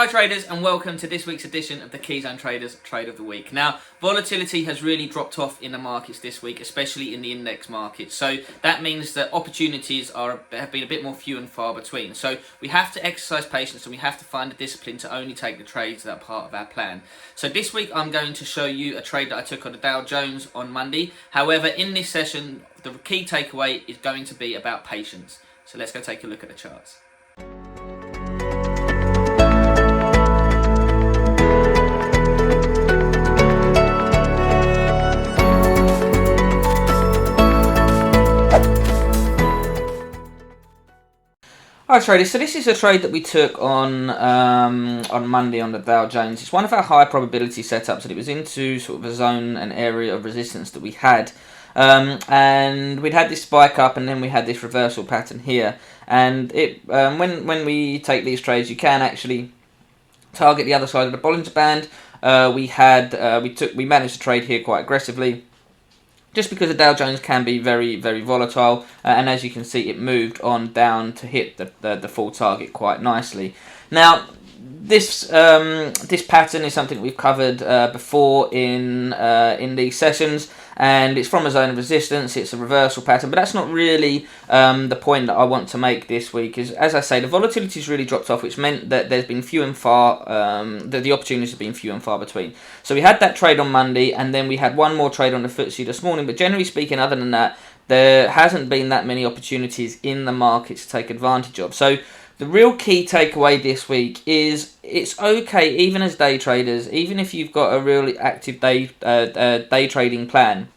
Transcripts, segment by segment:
Hi traders, and welcome to this week's edition of the Keyzone Traders Trade of the Week. Now, volatility has really dropped off in the markets this week, especially in the index market. So that means that opportunities have been a bit more few and far between. So we have to exercise patience and we have to find the discipline to only take the trades that are part of our plan. So this week I'm going to show you a trade that I took on the Dow Jones on Monday. However, in this session, the key takeaway is going to be about patience. So let's go take a look at the charts. Alright traders, so this is a trade that we took on Monday on the Dow Jones. It's one of our high probability setups, and it was into sort of a zone, an area of resistance that we had. And we'd had this spike up, and then we had this reversal pattern here. And it when we take these trades, you can actually target the other side of the Bollinger Band. We managed to trade here quite aggressively, just because the Dow Jones can be very, very volatile, and as you can see, it moved on down to hit the full target quite nicely. Now, this pattern is something we've covered before in these sessions, and it's from a zone of resistance. It's a reversal pattern, but that's not really the point that I want to make this week. Is, as I say, the volatility's really dropped off, which meant that there's been few and far that the opportunities have been few and far between. So we had that trade on Monday, and then we had one more trade on the FTSE this morning. But generally speaking, other than that, there hasn't been that many opportunities in the market to take advantage of. So the real key takeaway this week is it's okay, even as day traders, even if you've got a really active day trading plan.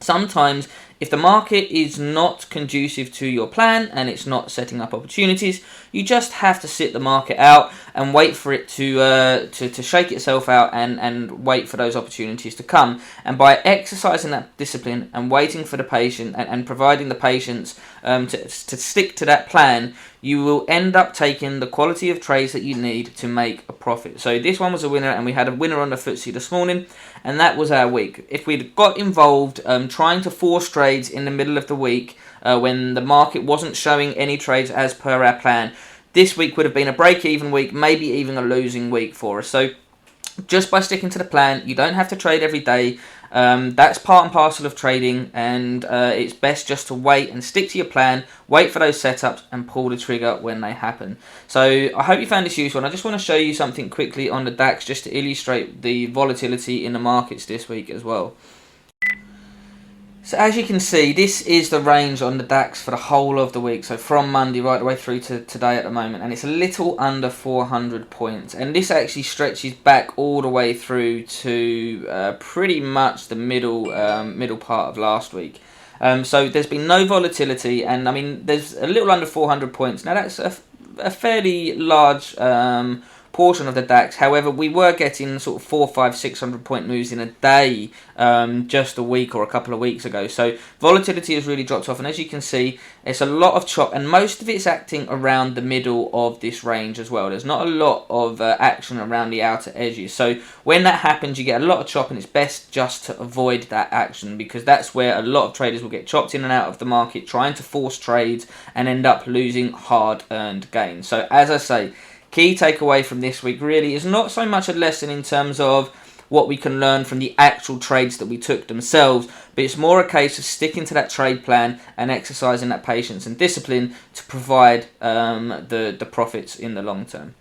Sometimes, if the market is not conducive to your plan and it's not setting up opportunities, you just have to sit the market out and wait for it to shake itself out and wait for those opportunities to come. And by exercising that discipline and waiting for the patient and providing the patience to stick to that plan, you will end up taking the quality of trades that you need to make a profit. So this one was a winner, and we had a winner on the FTSE this morning, and that was our week. If we'd got involved trying to force trades in the middle of the week when the market wasn't showing any trades as per our plan, this week would have been a break-even week, maybe even a losing week for us. So just by sticking to the plan, you don't have to trade every day. That's part and parcel of trading, and it's best just to wait and stick to your plan, wait for those setups and pull the trigger when they happen. So I hope you found this useful, and I just want to show you something quickly on the DAX just to illustrate the volatility in the markets this week as well. So as you can see, this is the range on the DAX for the whole of the week, so from Monday right the way through to today at the moment, and it's a little under 400 points, and this actually stretches back all the way through to pretty much the middle part of last week. So there's been no volatility, and I mean there's a little under 400 points. Now that's a fairly large portion of the DAX. However, we were getting sort of 400, 500, 600 point moves in a day just a week or a couple of weeks ago. So volatility has really dropped off, and as you can see, it's a lot of chop, and most of it's acting around the middle of this range as well. There's not a lot of action around the outer edges. So when that happens, you get a lot of chop, and it's best just to avoid that action, because that's where a lot of traders will get chopped in and out of the market trying to force trades and end up losing hard-earned gains. So as I say, key takeaway from this week really is not so much a lesson in terms of what we can learn from the actual trades that we took themselves, but it's more a case of sticking to that trade plan and exercising that patience and discipline to provide the profits in the long term.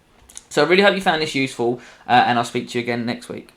So I really hope you found this useful, and I'll speak to you again next week.